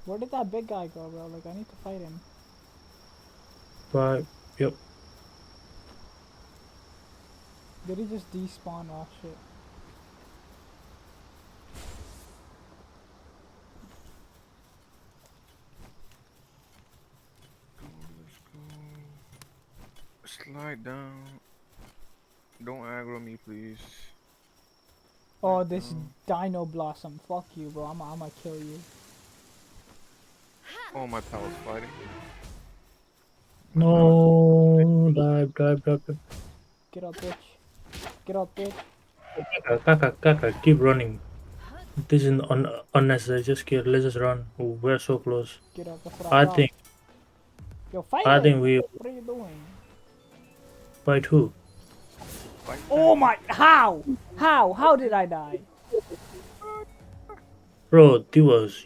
Where did that big guy go, bro? Like, I need to fight him. Right. Yep. Did he just despawn? Oh, shit. Let's go. Slide down. Don't aggro me, please. Oh, Slide this down. Dino Blossom. Fuck you, bro. I'ma kill you. Oh, my pal's fighting. My bad. No. Dive, dive, dive, dive. Get up, bitch. Get up, bitch. Kaka, keep running. This is unnecessary. Just kill. Let's just run. We're so close. Get up. That's what I I thought. think. Yo, fight I him. think we What are you doing? fight who? Fight Oh back. my! How? How? How did I die? Bro, Divas,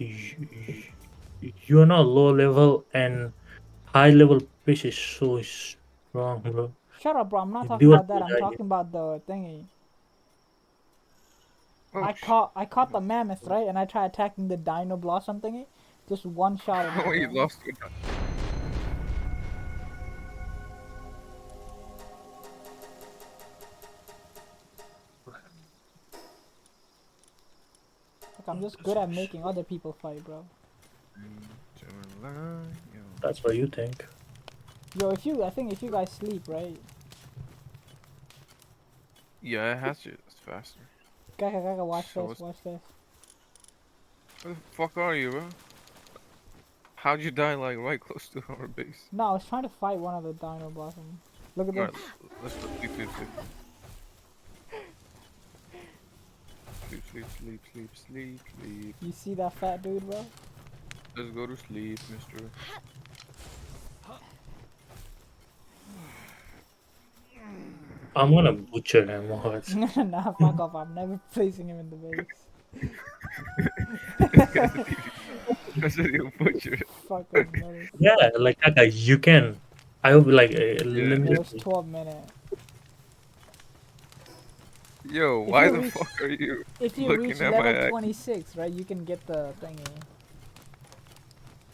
you are not low level and high level fish is so strong, bro. Shut up, bro. I'm not talking Divas about that. will I'm die. talking about the thingy. Oh, I caught the mammoth, right? And I tried attacking the Dino Blossom thingy. Just one shot at me, oh, you bro. lost it. Like, I'm just good at making other people fight, bro. That's what you think. Yo, I think if you guys sleep, right? Yeah, it has to. It's faster. Gaga, watch So, this, watch this. where the fuck are you, bro? How'd you die like right close to our base? No, I was trying to fight one of the Dino Blossom. Look at this. Alright, let's go. Sleep, sleep, sleep. Sleep, sleep, sleep, sleep, sleep, sleep. You see that fat dude, bro? Let's go to sleep, mister. I'm gonna butcher him. What? Nah, fuck off. I'm never placing him in the base. This guy's a TV. I said he'll butcher it. Fuck him, brother. Yeah, like Kaka, you can. I hope like Yeah. let me Yo, just it's 12 minutes. Yo, If why you the reach, fuck are you if you reach looking at my level act? 26, right, you can get the thingy.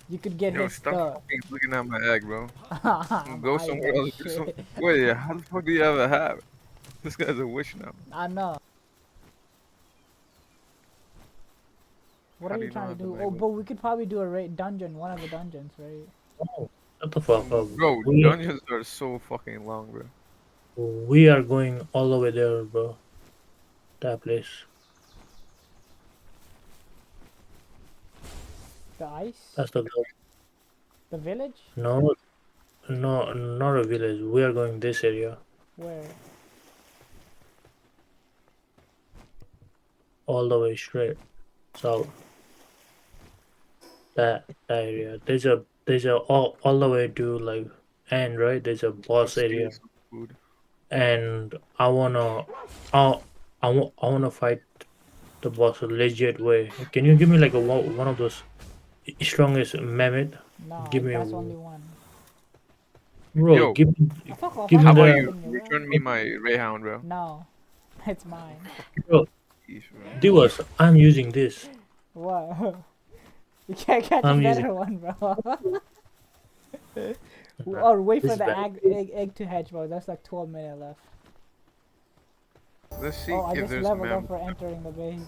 You could get Yo, his stop stuff. fucking looking at my egg, bro. I'm Go eyeing somewhere that else. Do some. shit. Wait, how the fuck do you have a hat? This guy's a witch now. I know. What How are do you you not trying to have the do? Oh, language? but we could probably do a dungeon, one of the dungeons, right? oh, shut the fuck up. Bro, We dungeons are so fucking long, bro. we are going all the way there, bro. That place. The ice? That's the goal. The village? No, no, not a village. We are going this area Where? all the way straight south. That area. There's a all the way to like end, right? There's a Go boss steal area, some food. and I I wanna fight the boss a legit way. Can you give me like a one of those strongest mammoth? No, Give me, that's only one. bro. Yo, Fuck off, Give I'm how me not about the you fighting you, bro. return me my Rayhound, bro? No, it's mine. bro. Peace, bro. Divas, I'm using this. What? You can't catch a I'm using better one, bro. Or wait this for is the better. egg to hatch, bro. That's like 12 minutes left. Let's see Oh, I if just there's leveled up mammoth. for entering the base.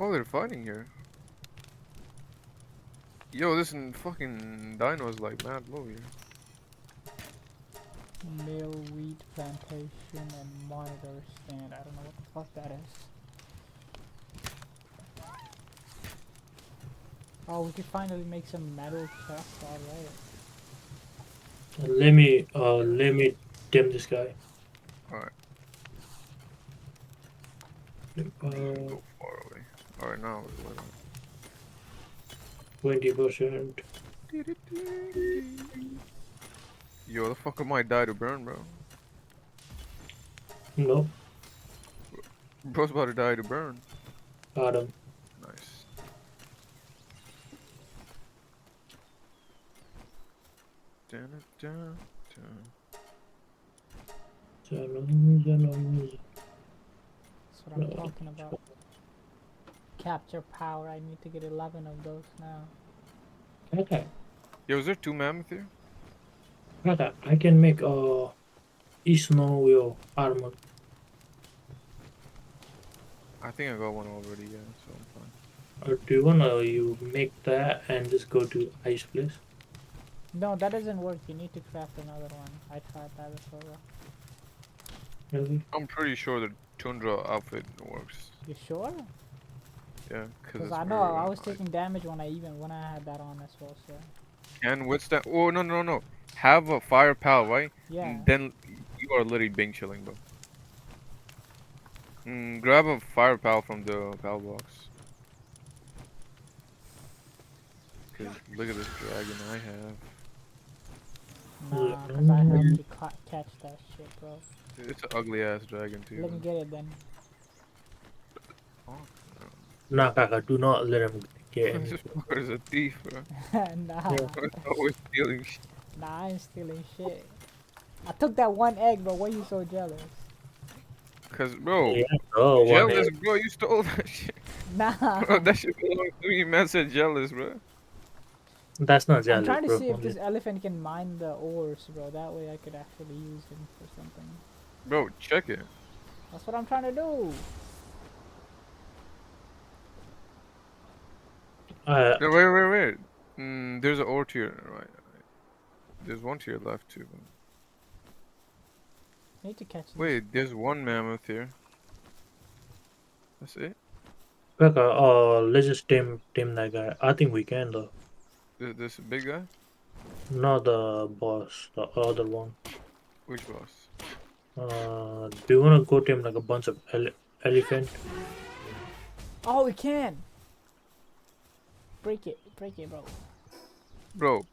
Oh, they're fighting here. Yo, this fucking dino is like mad low here. Mill wheat plantation and monitor stand. I don't know what the fuck that is. Oh, we could finally make some metal chests, alright. Let me dim this guy. Alright, shouldn't Uh, go far away. Alright, now we're 20%. Yo, the fuck am I die to burn, bro? No, Bro's about to die to burn. got him. Nice. Dun, dun, dun. That's what I'm talking about. capture power. I need to get 11 of those now. Okay. Yo, is there 2 mammoth here? Okay. I can make snow wheel armor. I think I got one already, yeah, so I'm fine. Or do you wanna you make that and just go to ice place? No, that doesn't work. You need to craft another one. I tried that before. Really? I'm pretty sure the tundra outfit works. You sure? Yeah, because Because I know I was taking damage when I had that on as well. So can withstand. Oh no. Have a fire pal, right? yeah. Then you are literally being chilling, bro. Grab a fire pal from the pal box. Cause look at this dragon I have. Nah, because I have to catch that shit, bro. It's an ugly ass dragon too. Let me get it then. Oh, Nah, Kaka, do not let him get no. any. This fucker's a thief, bro. Nah, Yeah. Always stealing shit. nah, I ain't stealing shit. I took that one egg, bro. Why you so jealous? Cause bro, Yeah, oh, one jealous, egg. bro. You stole that shit. Nah. Bro, that shit belongs to me. Man said jealous, bro. That's not I'm jealous, trying to bro. see if Only- this elephant can mine the ores, bro. That way I could actually use him for something. Bro, check it. That's what I'm trying to do. No, wait. There's an ore tier, right? There's one tier left too. I need to catch this. Wait, there's one mammoth here. That's it? Kaka, let's just tame that guy. I think we can though. This big guy? Not the boss, the other one. Which boss? Do you wanna go tame like a bunch of elephant? Oh, we can. Break it, bro. Bro,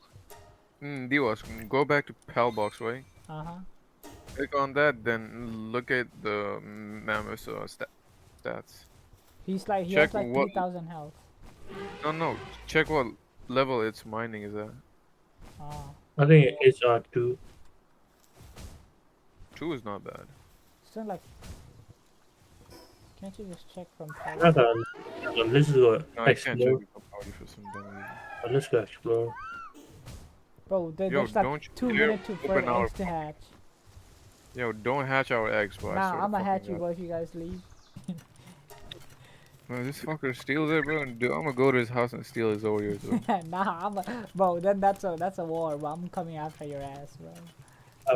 Diwas, go back to pal box, right? Uh huh. Click on that, then look at the mammoth stats. He's like he Check has like what- 3,000 health. No, check what level its mining is at. Oh, I think it's 2. 2 is not bad. still like. Can't you just check from? Kaka, let's go No, I can't check explore. the party for some damn reason. Let's go explore. Bro, Yo, there's like don't you 2 dare minutes for open our eggs to hatch. Yo, don't hatch our eggs, bro. I Nah, swear to I'ma fucking hatch you, God. bro, if you guys leave. Bro, this fucker steals it, bro. And I'm gonna go to his house and steal his Oreos, bro. Nah, bro. Then that's a war, bro. I'm coming after your ass, bro.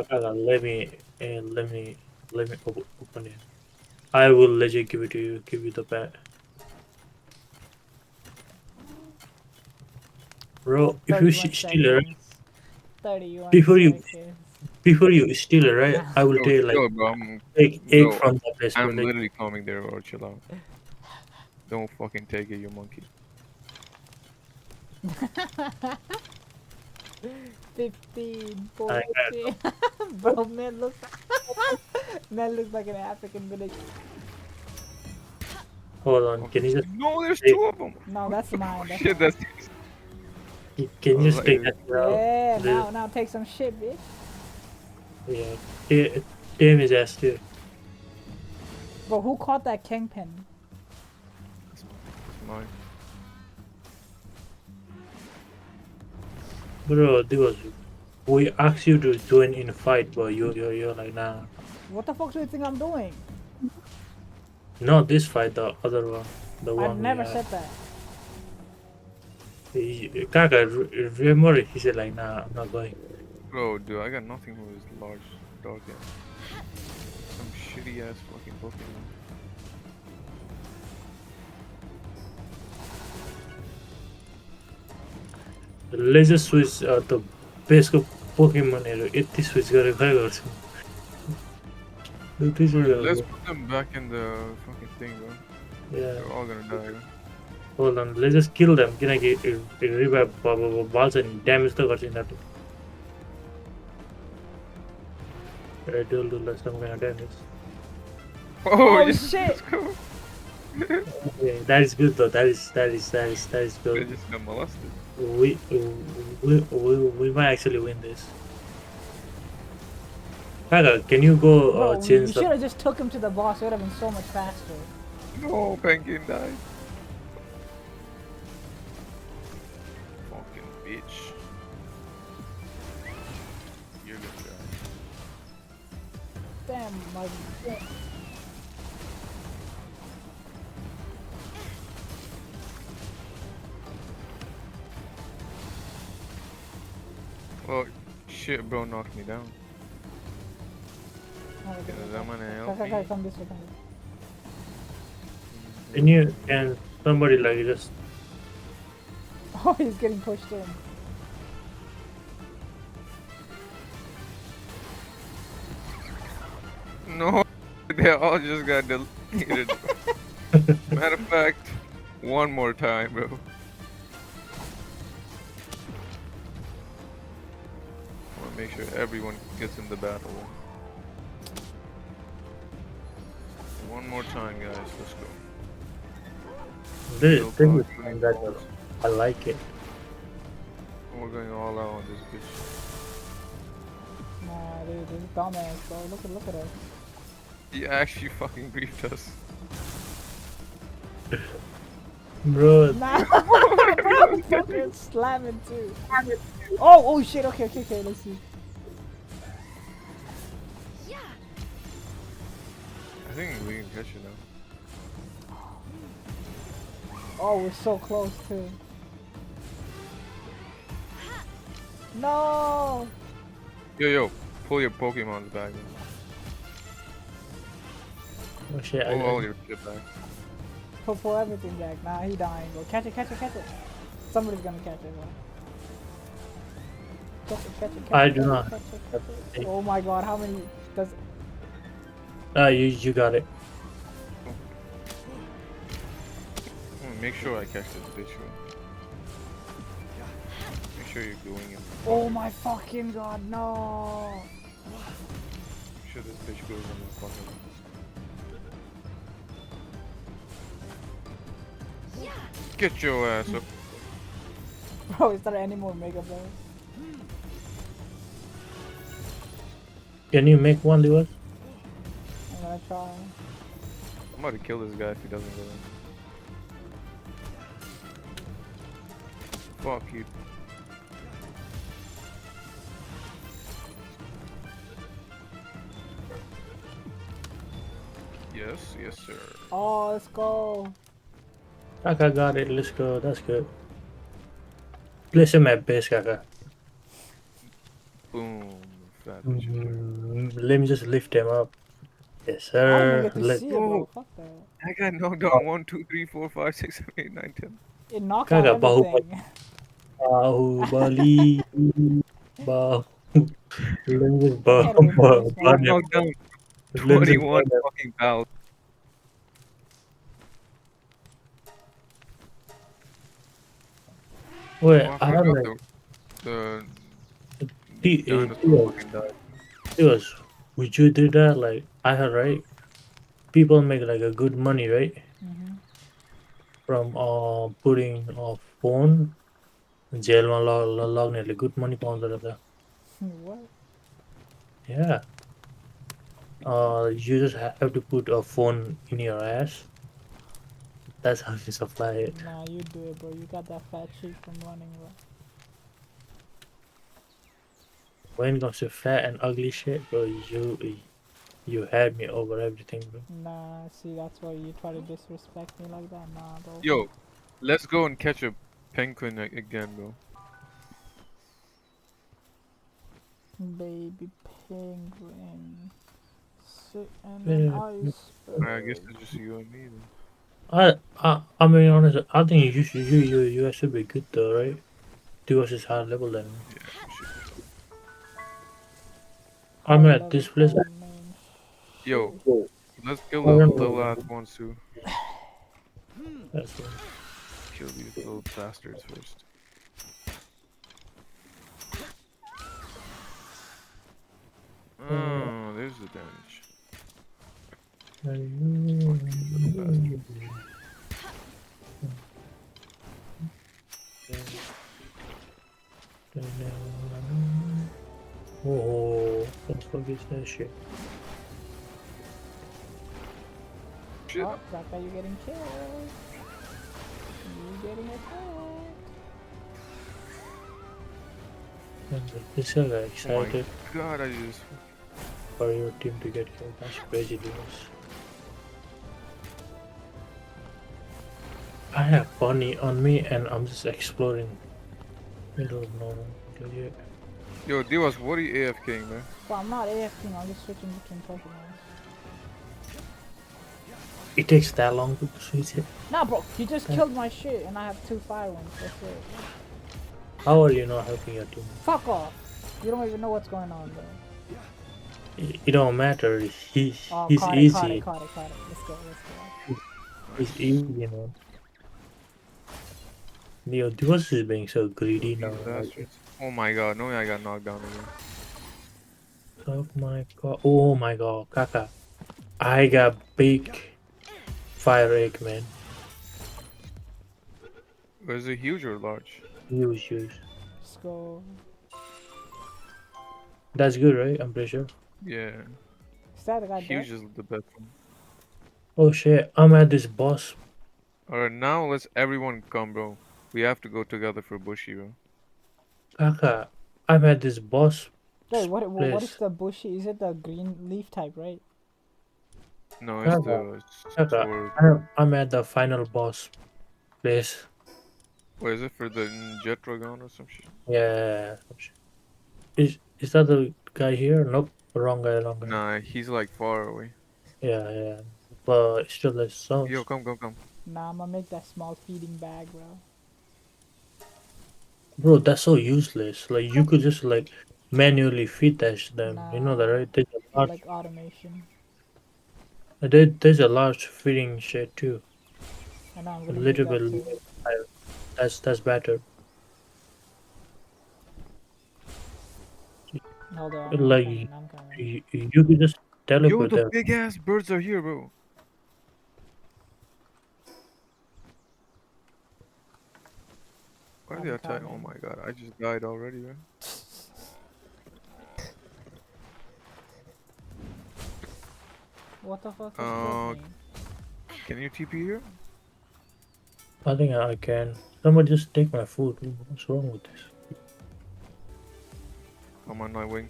Kaka, let me open it. I will legit give it to you. Give you the pet. Bro, if you 31 steal it, right? seconds. 31 Before you- seconds. Before you steal it, right? I will Yo, tell you like chill, bro. I'm take egg Bro, from the place. I'm Like, literally coming there, bro. Chill out. Don't fucking take it, you monkey. 15, I 14. Bro, man looks like an African village. hold on, can you just No, there's Hey. 2 of them. No, that's mine. That's Shit, mine. that's. can you just take Like- that out? Yeah, The- now take some shit, bitch. Yeah. Damn his ass too. Bro, who caught that kingpin? That's mine. Bro, we asked you to join in a fight, but you're like nah. What the fuck do you think I'm doing? Not this fight, the other one. The one I never we said that. Kaka, remember he said like nah, I'm not going. Bro, dude, I got nothing for this large dog yet. Some shitty ass fucking Pokemon. Let's just switch the best Pokemon Yati switch गरेर खै गर्छु Let's put them back in the fucking thing, bro. Yeah, They're all gonna die. Bro. hold on, let's just kill them किनकि revive balls and damage त गर्छ यिनीहरूले It will do less some kind of damage. Oh, Oh, shit! Yeah, that is good though. That is They good. just got molested. We might actually win this. Kaga, can you go Bro, you change should the? have just took him to the boss. It would have been so much faster. No, Penguin died. my. Oh, shit, bro knocked me down. Oh, okay, Is that gonna help okay, me? come this way, come this way. Can somebody like just Oh, he's getting pushed in. No, they all just got deleted. Matter of fact, one more time, bro. I wanna make sure everyone gets in the battle. One more time, guys. Let's go. this Still thing talk is shooting that balls. I like it. We're going all out on this bitch. Nah, dude, this is dumbass, bro. Look at us. He actually fucking griefed us. Bro, Nah, bro, fucking slamming too. Oh shit. Okay. Let's see. I think we can catch it now. Oh, we're so close too. No. Yo, pull your Pokemon's back. oh shit, Pull all your shit back. Pull everything back. Nah, he dying. Bro. Catch it. Somebody's gonna catch it, bro. Catch it. I do not. Catch it. Oh my god, how many does you got it. Make sure I catch this bitch. Bro. Make sure you're doing it. oh my fucking god, no. Make sure this bitch goes in the fucking. Get your ass up. Bro, is there any more Mega Blows? Can you make one, Lewis? I'm gonna try. I'm about to kill this guy if he doesn't go in. Fuck you. Yes, sir. Oh, let's go. Kaka got it, let's go, that's good. Place him at base, Kaka. Boom. Fat bitch. Let me just lift him up. Yes, I don't even sir. get to Let see it, bro. Fuck that. I got knocked down 1, 2, 3, 4, 5, 6, 7, 8, 9, 10. It knocks Kaka, out everything. Bahubali. Bah. Let me just I can't even do this I one. burn him. knocked down Let me just 21 burn him. fucking pals. Wait, Oh, I have forgot like the T- dinosaur fucking died. Yes, would you do that? Like I heard, right? People make like a good money, right? Mm-hmm. From putting phone jail में लगने good money पाउँदो रहेछ. What? Yeah. You just have to put a phone in your ass. That's how you supply it. Nah, you do it, bro. You got that fat cheek from running, bro. When it comes to fat and ugly shit, bro, you had me over everything, bro. Nah, see, that's why you try to disrespect me like that. Nah, bro. Yo, let's go and catch a penguin again, bro. Baby penguin. Sit in Yeah. an I guess iceberg. it's just you and me then. I mean, honestly, I think you guys should be good though, right? Do us is high level then. Yeah, we should be fine. I'm at this place. Yo, let's kill I the don't little know. ass ones too. That's one. Kill these little bastards first. Oh, there's the damage. Oh, what the fuck is that shit? Shit. Oh, Zaka, you getting killed. You getting attacked. This guy got Oh my excited. god, I just. for your team to get killed. That's crazy, Dimas. I have bunny on me and I'm just exploring middle of nowhere. Legit. Yo, Divas, what are you AFKing, man? Well, I'm not AFK, I'm just switching between Pokemon. It takes that long to switch it. Nah, bro, you just killed my shit and I have 2 fire ones. That's it. How are you not helping your team? Fuck off. You don't even know what's going on, bro. It don't matter. He's Oh, he's caught easy. it. Let's go, let's go. He's easy, man. Yo, Dimas is being so greedy now. These bastards. Oh my god, no, I got knocked down again. Oh my god, Kaka. I got big fire egg, man. Was it huge or large? Huge. Let's go. That's good, right? I'm pretty sure. Yeah, Is that the guy huge dead? is the best one. Oh shit, I'm at this boss. Alright, now let's everyone come, bro. We have to go together for Bushy, bro. Kaka, I'm at this boss Wait, what is place. the bushy? Is it the green leaf type, right? No, it's Kaka, the Kaka, sword. I'm at the final boss place. What is it for the Jet Dragon or some shit? Yeah. Is that the guy here? Nope. Wrong guy. Nah, he's like far away. Yeah. But still, there's sounds. Yo, come. Nah, I'm gonna make that small feeding bag, bro. Bro, that's so useless. Like you could just like manually feed them. You know that, Nah, right? I like automation. There's a large feeding shed too. I know I'm A gonna little do that bit too. higher. That's better. Hold on, Like I'm coming. you could just Yo, teleport the there. big ass birds are here, bro. Why are they I'm attacking? Oh coming. my god, I just died already, man. What the fuck is Uh, happening? Can you TP here? I think I can. Somebody just take my food. What's wrong with this? Come on, Nightwing.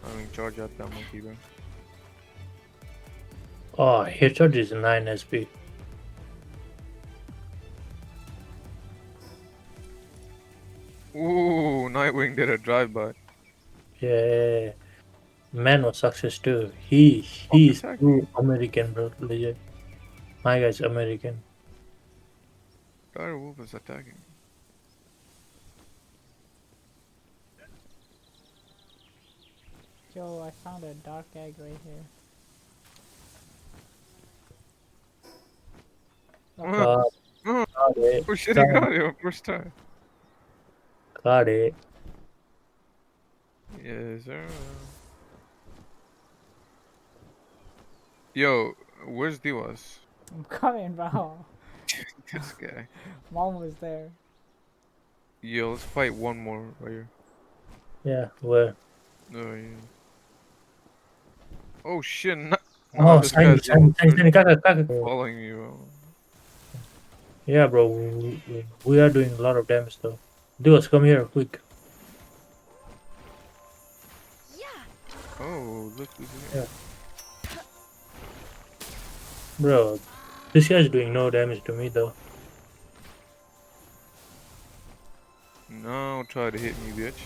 I mean, charge at that monkey, bro. Oh, headshot is 9 SP. Ooh, Nightwing did a drive-by. Yeah. Man was success too. Fuck He's attack. true American, bro. Legit. My guy's American. Dire Wolf is attacking. Yo, I found a dark egg right here. Got, got it. Oh shit, he Got got it first time. Got it. Yes, sir. Yo, where's Diwas? I'm coming, bro. This guy. Mom was there. Yo, let's fight one more right here. Yeah, where? Oh, yeah. Oh shit, nah, Oh, this guy's Sign, Kaka. following me, bro. Yeah, bro. We are doing a lot of damage though. Duos, come here, quick. Oh, look who's Yeah. here. Bro, this guy's doing no damage to me though. Now try to hit me, bitch.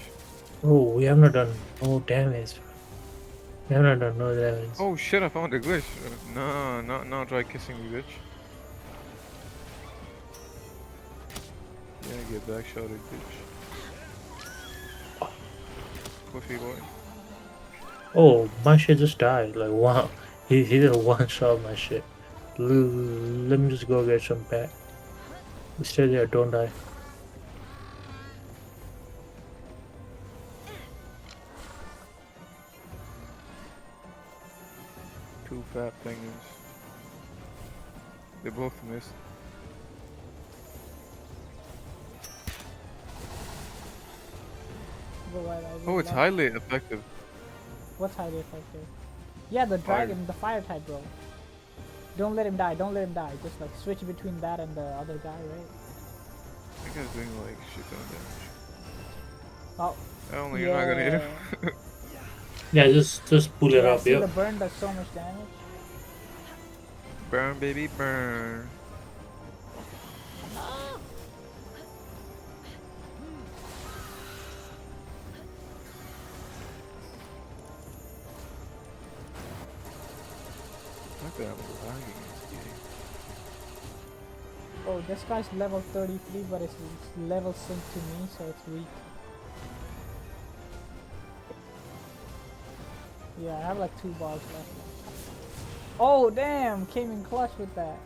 Oh, we have not done no damage. We have not done no damage. Oh shit, I found a glitch. Now try kissing me, bitch. Yeah, get back shotted, bitch. Pussy boy. Oh, my shit just died. Like, wow. He did a one shot my shit. Let me just go get some back. Stay there, don't die. Two fat fingers. They both missed. Oh, it's highly effective. What's highly effective? Yeah, the Fire. dragon, the fire type, bro. Don't let him die. Just like switch between that and the other guy, right? That guy's doing like shit ton of damage. Oh, I don't know, you're not gonna hit him. Yeah, just pull it Yeah, up. see the Yep. burn does so much damage. Burn, baby, burn. Look at that lagging in this game. Oh, this guy's level 33, but it's level synced to me, so it's weak. Yeah, I have like 2 bars left. Oh, damn! Came in clutch with that.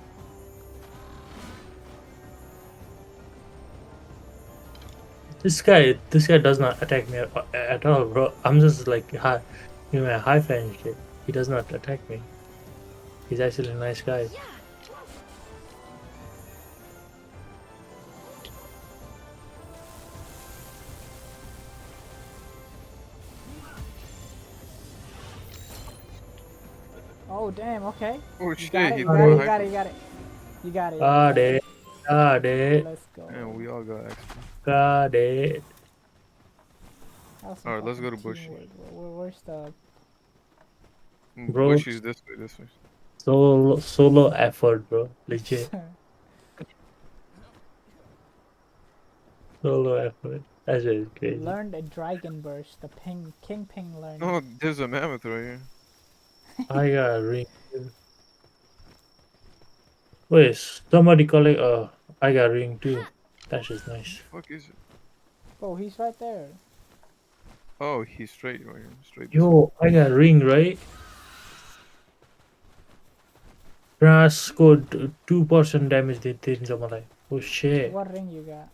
This guy does not attack me at all, bro. I'm just like high, you know, high fan shit. He does not attack me. He's actually a nice guy. Oh, damn, okay. Oh You shit, got it, he you threw got a it, you hyper. got it, you got it. You got it. Got it. Got it. Let's go. And we all got XP. Got it. That was some Alright, let's go to fucking Bushy. teamwork. Where's the... Bro. Bushy's this way, this way. Solo effort, bro. Legit. Solo effort. That's really crazy. Learned a dragon burst. The King Ping learned. Oh, there's a mammoth right here. I got a ring. Too. Wait, somebody collect. I got a ring too. That's just nice. Fuck is it? Oh, he's right there. Oh, he's straight right here. Straight this way. Yo, I got a ring, right? Grass scored 2% damage din sama lai. Oh shit. What ring you got?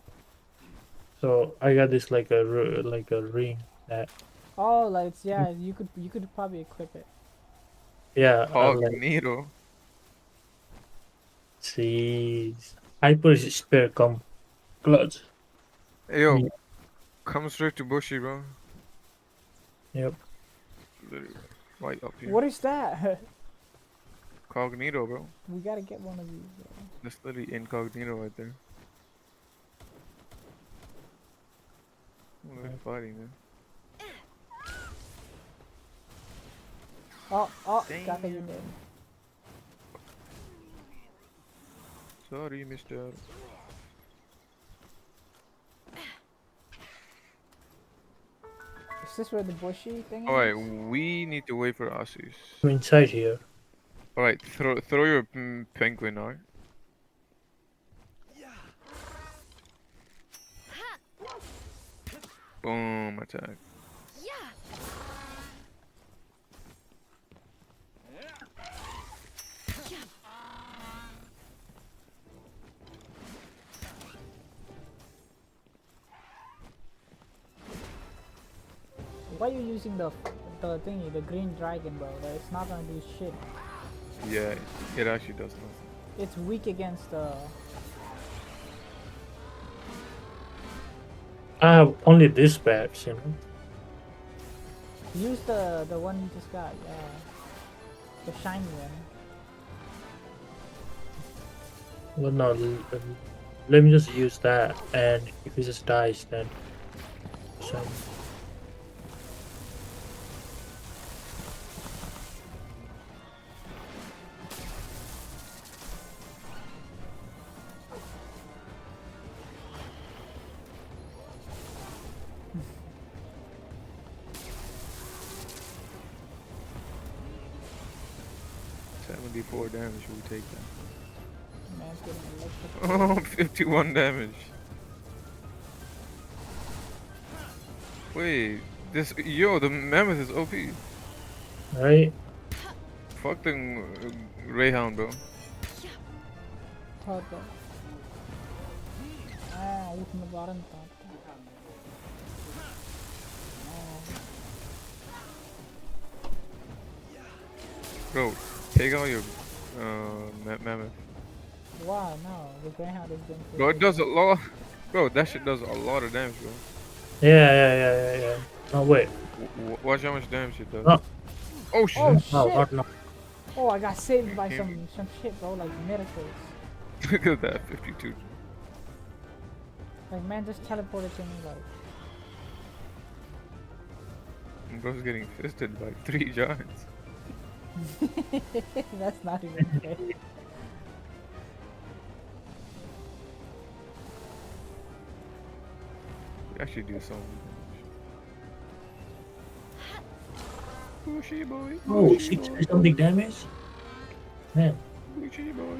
So I got this like a ring that Oh, like it's, yeah, you could probably equip it. yeah like Cognito. see hyper spare come clutch. Hey, yo, Yeah. come straight to Bushy, bro. Yep. Literally, right up here. What is that? Cognito, bro. We gotta get one of these, bro. That's literally incognito right there. Oh, they're fighting, man. Oh, Kaka, you Damn. did. Sorry, mister. Is this where the bushy thing Alright, is? we need to wait for Asus. I'm inside here. Alright, throw your penguin out. Boom, attack. Why are you using the thingy, the green dragon, bro? It's not gonna do shit. Yeah, it actually does nothing. It's weak against the... I have only this bats, you know. Use the one you just got, the shiny one. Well, no, let me just use that, and if it just dies, then so. $74 damage, we take that. Man's getting electric. Oh, 51 damage. Wait, the mammoth is OP. Right? Fuck the Greyhound, bro. Thought that. Ultimate button thought. Bro, take out your mammoth. Wow, no, the Greyhound is going Bro, it does a lot. Bro, that shit does a lot of damage, bro. Yeah. No, wait. Watch how much damage it does. No. Oh shit! Oh No, shit! not now. Oh, I got saved by Can't some shit, bro, like miracles. Look at that, 52. Like, man just teleported to me, like... Bro's getting fisted by 3 giants. That's not even fair. We actually do some. Bushy boy. Oh, Bushy 60 boy. something damage? Man, Bushy boy.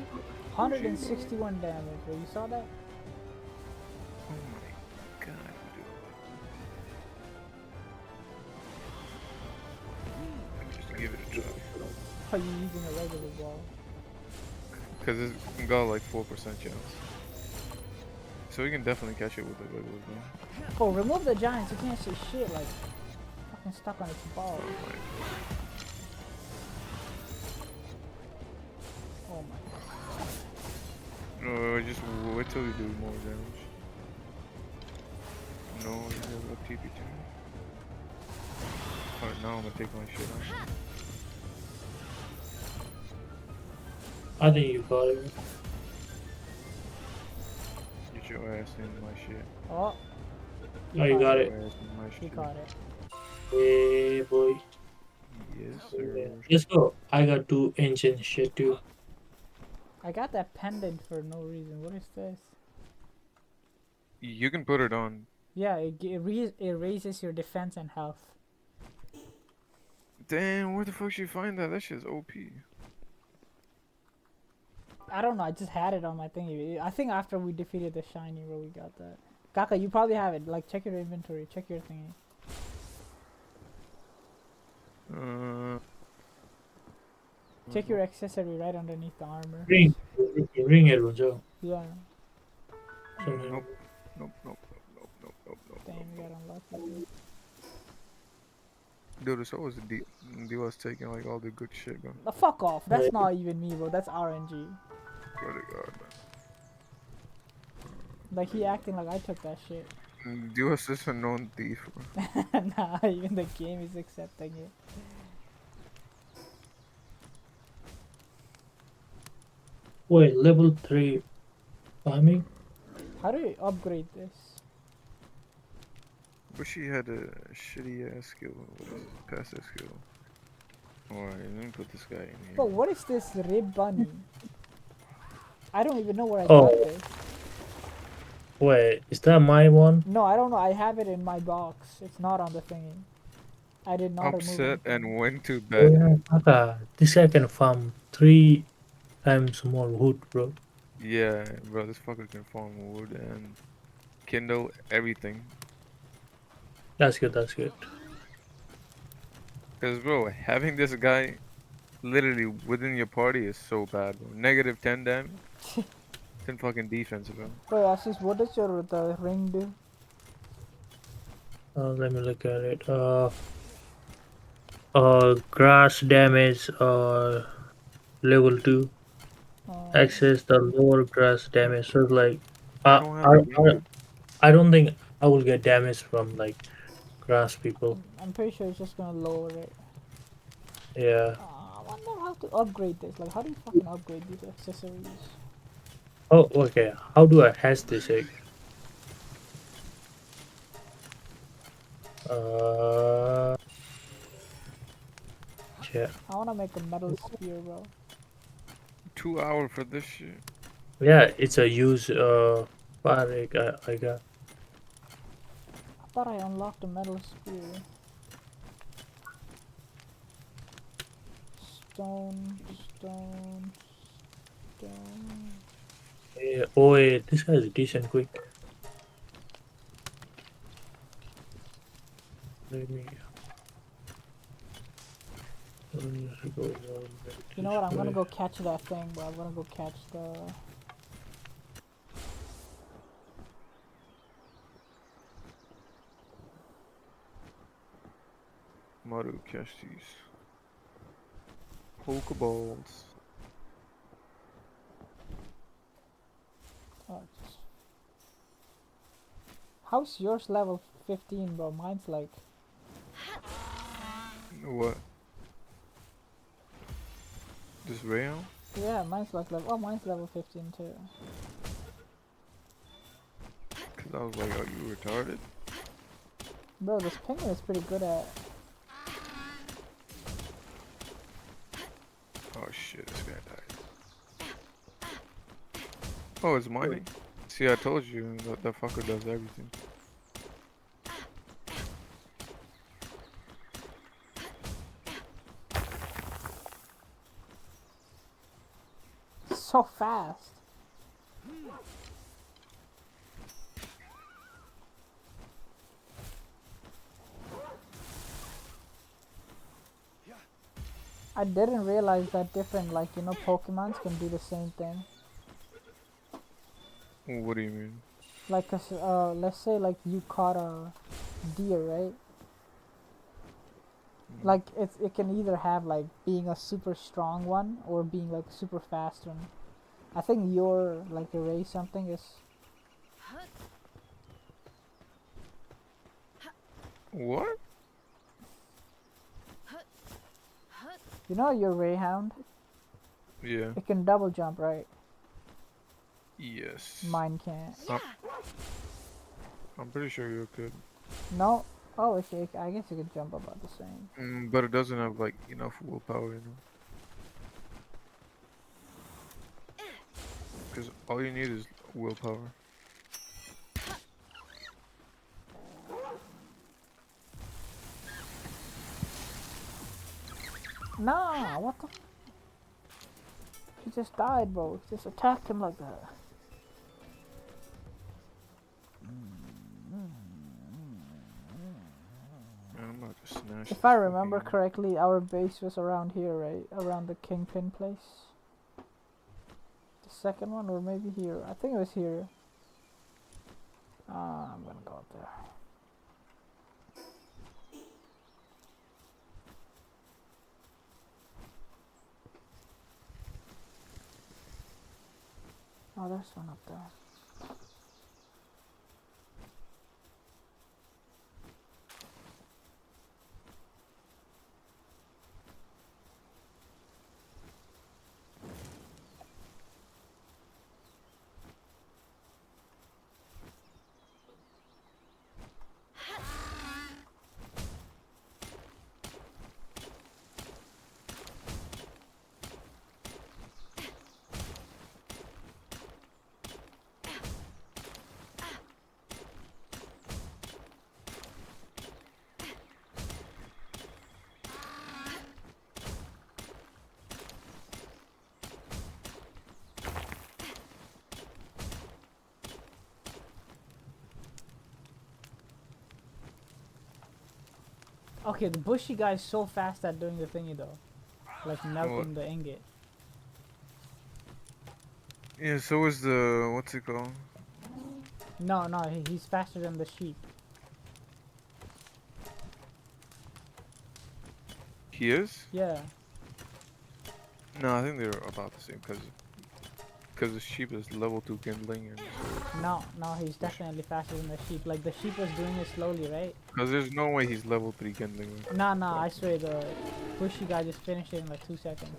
161 damage, bro. You saw that? Oh my god, dude. Just give it a try. Are you using a regular ball? Because it's got like 4% chance. So we can definitely catch it with the regular gun. Oh, remove the giants. You can't see shit. Like, fucking stuck on its ball. Oh my. No, just wait till we do more damage. No, you have a TP to me. Alright, now I'm gonna take my shit out. I think you got it. Get your ass in my shit. Oh. Oh, you got Get it. your ass in my He shit. caught it. Hey, boy. Yes, sir. Let's go. I got 2 ancient shit too. I got that pendant for no reason. What is this? You can put it on. Yeah, it raises your defense and health. Damn, where the fuck you find that? That shit's OP. I don't know. I just had it on my thingy. I think after we defeated the shiny, bro, we got that. Kaka, you probably have it. Like, check your inventory. Check your thingy. Check your accessory right underneath the armor. Ring it, Ronjo. Yeah. Nope. Nope, nope, nope, nope, nope, nope, Damn, nope, you nope. got unlucky. Dude, so was D was taking like all the good shit, bro. Fuck off. That's not even me, bro. That's RNG. Swear to God, Like, he acting like I took that shit. man. D was just a known thief, bro. Nah, even the game is accepting it. Wait, level 3 farming? How do you upgrade this? But she had a shitty ass skill. What is it? Passive skill. Alright, let me put this guy in here. Bro, what is this rib bunny? I don't even know where I Oh. got this. Wait, is that my one? No, I don't know. I have it in my box. It's not on the thingy. I did not remove Upset it. and went to Oh, bed. yeah, Kaka, this guy can farm 3 times more wood, bro. Yeah, bro, this fucker can farm wood and kindle everything. That's good, that's good. Cause bro, having this guy literally within your party is so bad, bro. Negative 10 damage. 10 fucking defense, bro. Bro, Ashish, what does the ring do? Let me look at it. Grass damage, level 2. Access the lower grass damage. So, like, I don't have it either. I don't think I will get damage from, like, grass people. I'm pretty sure it's just gonna lower it. Yeah. I wonder how to upgrade this. Like, how do you fucking upgrade these accessories? Oh, okay. How do I hash this egg? Yeah. I wanna make a metal spear, bro. 2 hours for this shit. Yeah, it's a use fire egg I got. I thought I unlocked a metal spear. Stone. Yeah, oh wait, this guy's decent quick. Let me go. You know what? I'm gonna go catch that thing, bro. I'm gonna go catch the. Maru catch these Pokeballs. How's yours level 15, bro? Mine's like. What? This Rayon? Yeah, mine's like level. Oh, mine's level 15 too. Cause I was like, are you retarded? Bro, this penguin is pretty good at shit, this guy died. Oh, it's mining. See, I told you that fucker does everything. So fast. I didn't realize that different, like, you know, Pokemons can do the same thing. What do you mean? Like, let's say, like, you caught a deer, right? Like, it can either have, like, being a super strong one or being, like, a super fast one. I think your, like, array something is... What? You know your Rayhound? Yeah. It can double jump, right? Yes. Mine can't. I'm pretty sure you could. No? Oh, okay, I guess it could jump about the same. But it doesn't have like enough willpower, you know. Because all you need is willpower. Nah, what the... He just died, bro. He just attacked him like that. Man, I'm about to snatch. If I this remember fucking- correctly, our base was around here, right? Around the Kingpin place. The second one, or maybe here. I think it was here. I'm gonna go up there. Oh, there's one up there. Okay, the bushy guy is so fast at doing the thingy though. Like melting What? the ingot. Yeah, so is the what's it called? No, he's faster than the sheep. He is? Yeah. No, I think they're about the same because the sheep is level 2 kindling and No, he's definitely faster than the sheep. Like the sheep was doing it slowly, right? because there's no way he's level 3 kindling. No, I swear the bushy guy just finished it in like 2 seconds.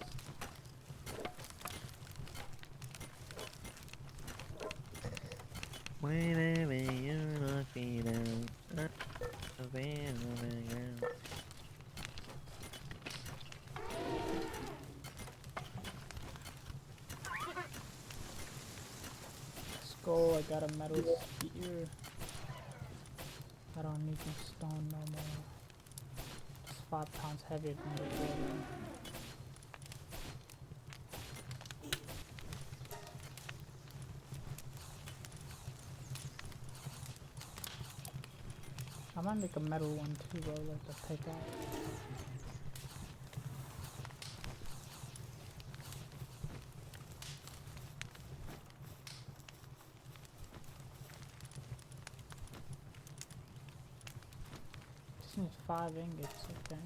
Whenever you're not feeling Let's go, I got a metal spear. I don't need the stone no more. It's 5 pounds heavier than before. I might make a metal one too, bro, like the pickaxe. Just need 5 ingots, okay.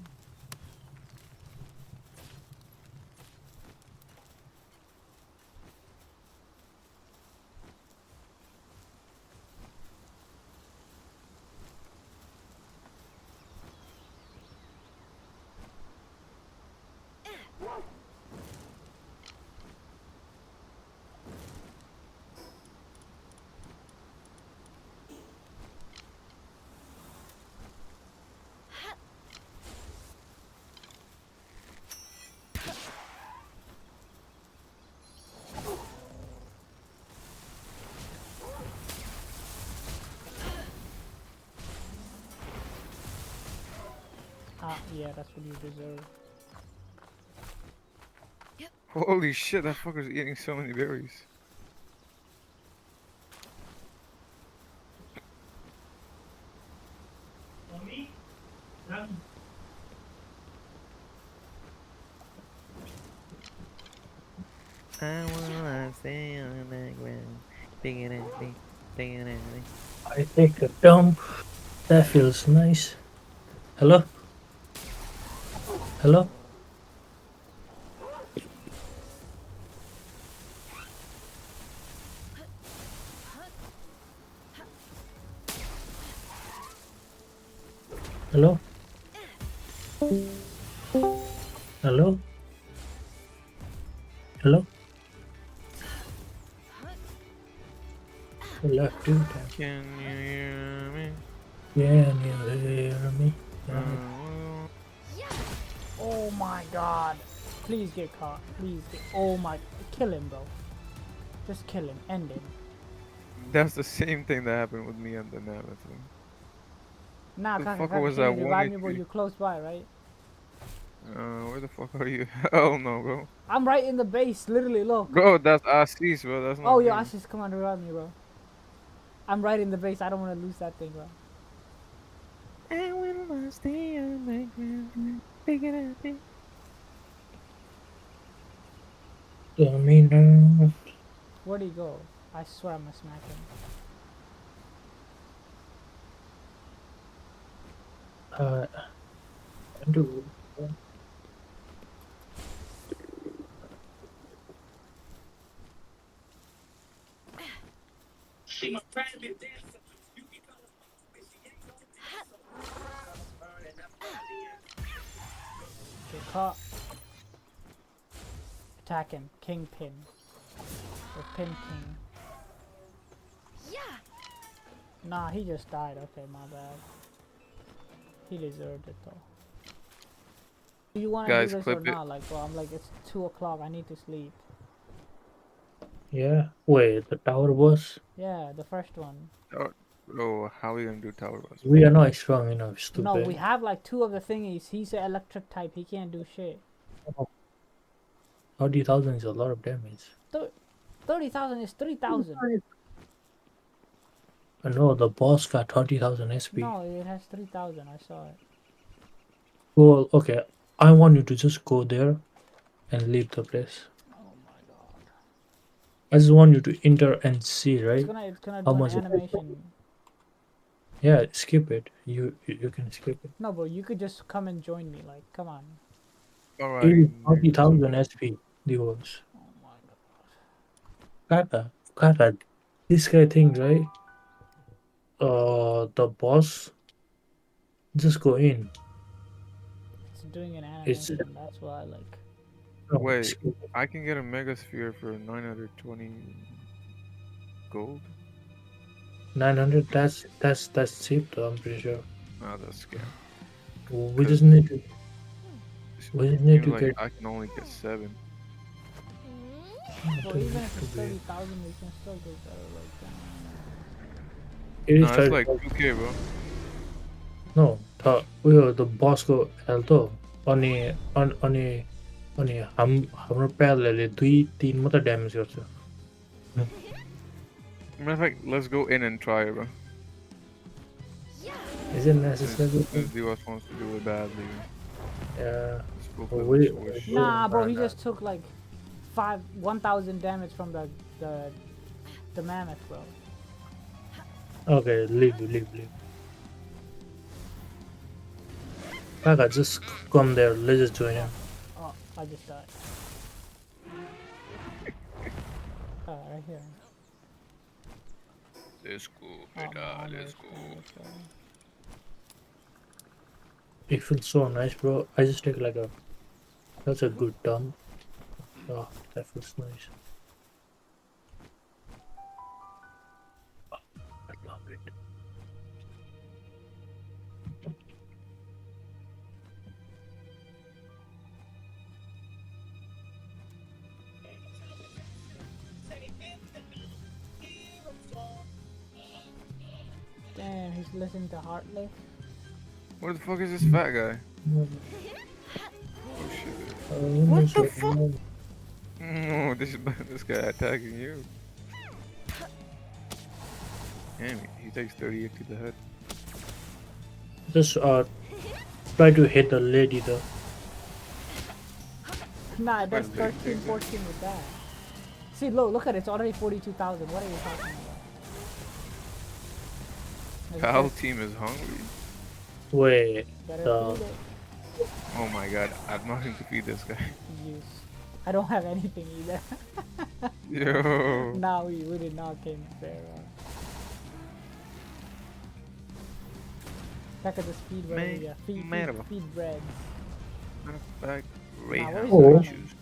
Yeah, that's what you deserve. Holy shit, that fucker's eating so many berries. I wanna stay on the ground. I take a dump. That feels nice. Hello? Hello? Hello? Hello? Hello? Left you down. Can you hear me? Can you hear me? Oh my god. Please get caught. Please get. Oh my. Kill him, bro. Just kill him. End him. That's the same thing that happened with me and the Mammoth. Nah, The Kaka, fucker Kaka, was can at you revive me, bro? 183. You're close by, right? Where the fuck are you? Hell no, bro. I'm right in the base. Literally, look. Bro, that's Assis, bro. That's not Oh, me. yo, Ashes, come on, revive me, bro. I'm right in the base. I don't want to lose that thing, bro. I will stay on the ground. Pick it up. Tell me now. Where'd he go? I swear I'm gonna smack him. Do. Get caught. Attack him. Kingpin. Or Pin King. Nah, he just died. Okay, my bad. He deserved it though. Do you want to do Guys, this or clip it. not? Like, bro, I'm like, it's 2 o'clock. I need to sleep. Yeah. Wait, the tower boss? Yeah, the first one. Bro, how are we gonna do tower boss? We are not strong enough, No, we stupid. have like 2 of the thingies. He's an electric type. He can't do shit. 40,000 is a lot of damage. 30,000 is 3,000. No, the boss got 30,000 SP. No, it has 3,000. I saw it. Well, okay. I want you to just go there and leave the place. Oh my god. I just want you to enter and see, It's right? gonna How do an much it animation. Yeah, skip it. You can skip it. No, bro, you could just come and join me. Like, come on. It Alright. is 40,000 SP, the words. Oh my god. Kaka, this guy thinks, right? The boss, just go in. It's doing an It's animation. That's why, like. no, Wait, skip it. I can get a Mega Sphere for 920 gold? 900. That's cheap, though. I'm pretty sure. Oh, that's scam. We just need to. We just need Seems to like get. I can only get 7. Well, even if it's 30,000, we can still do better. Like, It is No, it's 30. like 2k, bro. No, the boss को हेल्थो अनि अनि हाम्रो प्यालहरूले 2-3 मात्र damage गर्छ. Matter of fact, let's go in and try it, bro. Is it necessary? Since D-Boss wants to do it badly. Yeah. Let's go Well, for we- the switch. we- nah, bro, he nah. just took like 1,000 damage from the mammoth, bro. Okay, leave. Kaka, just come there. Let's just join him. Oh, I just died. Right here. Let's go, Oh, beta, no, let's go. It feels so nice, bro. I just take like a. That's a good dump. Oh, that feels nice. I love it. Damn, he's listening to Hartley. Where the fuck is this fat guy? Oh shit. What the fuck? No, this guy attacking you. Damn, he takes 38 to the head. Just try to hit the lady though. Nah, it does Wait, wait, 13, wait. 14 with that. See, look at it. It's already 42,000. What are you talking about? It's Pal just team is hungry. Wait, better the feed it. Oh my god, I'm not going to feed this guy. Use. I don't have anything either. Yo. Nah, we did not came fair. Back at the speed where we Merhaba. feed bread. Back. where's Oh. Rayhan. the-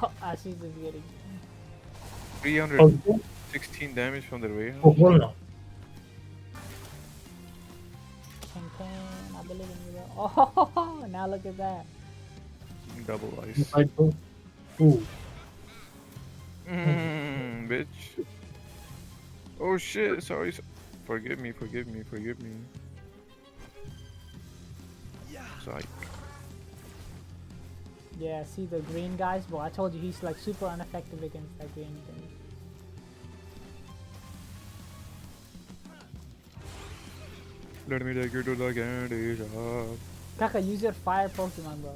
Oh, Ashish is getting. 316 damage from the Rayhan. oh, hold on. I believe in you. Bro. Oh, now look at that. Double ice. If I don't, ooh, Bitch. Oh shit, sorry. Forgive me. Psych. Yeah, see the green guys? Well, I told you he's like super ineffective against that green thing. Let me take you to the candy shop. Kaka, use your fire Pokemon, bro.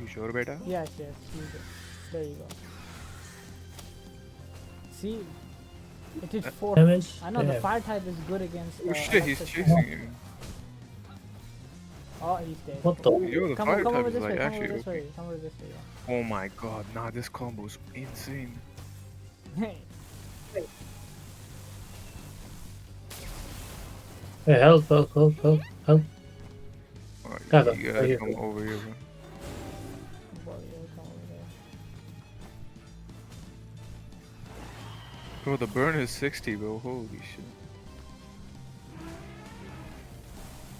You sure, beta? Yes, use it. There you go. See? It did 4. damage. I know the Damn. fire type is good against. Oh shit, he's electric chasing type. him. Oh, he's dead. What the? Yo, the Come fire over type is this like way, come over actually this way, okay. come over this way. Oh my god, nah, this combo's insane. Yeah. Hey, help. Alright, Gaga, you right gotta here. come over here, bro. Boy, yeah, come over there. Bro, the burn is 60, bro. Holy shit.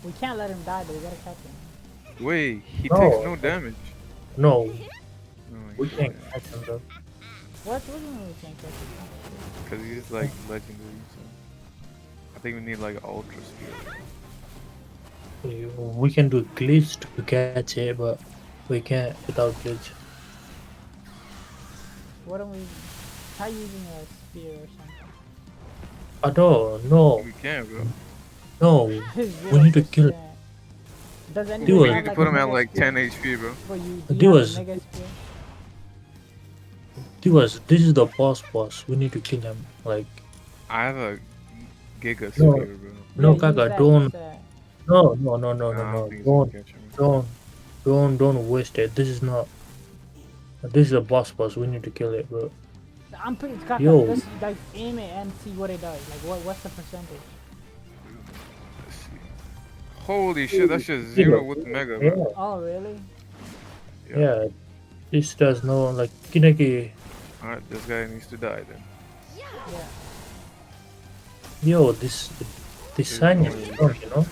We can't let him die, though. We gotta catch him. Wait, he No. takes no damage. No, Oh my we God. can't catch him though. What do you mean we can't catch him? Because he's like legendary, so. I think we need like ultra speed. We can do glitch to catch it, but we can't without glitch. What don't we try using a spear or something? I don't. No, We can, bro. no. We need to kill. 0%. Does anyone Dude. We have need to like put a him at mega like spear? 10 HP, bro. Bro, you, The do you have was- a mega spear? This is the boss. We need to kill him. Like, I have a Giga No. Spear, bro. no, use Gaga, that, don't. use that. No. Nah, I don't think he's Don't. gonna catch him. Don't waste it. This is not. This is a boss. We need to kill it, bro. I'm pretty Kaka, Yo. just like aim it and see what it does. Like what's the percentage? Let's see. Holy shit, that's just 0 with Mega, bro. Yeah. Oh really? Yeah. This does no like Kineki. Alright, this guy needs to die then. Yeah. Yo, this sign is There's no strong, way. you know.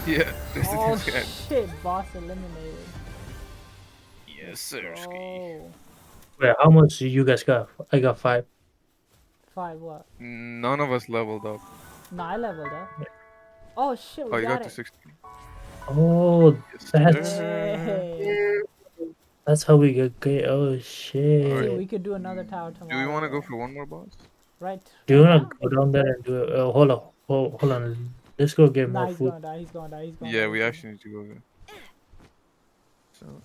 Yeah, this Oh is this guy. shit, boss eliminated. Yes, sir. Oh, Wait, how much you guys got? I got 5. 5 what? None of us leveled up. No, I leveled up. Oh shit, we Oh, you got got to it. 16. Oh, Yes, that's sir. Hey. that's how we get. Oh See, shit! we could do another tower tomorrow. Do we want to go for one more boss? Right. Do you wanna now? go down there and do it? Hold on, hold on. Let's go get Nah, more he's food. gonna die. He's gonna die. He's gonna Yeah, die. we he's actually need to go there. So.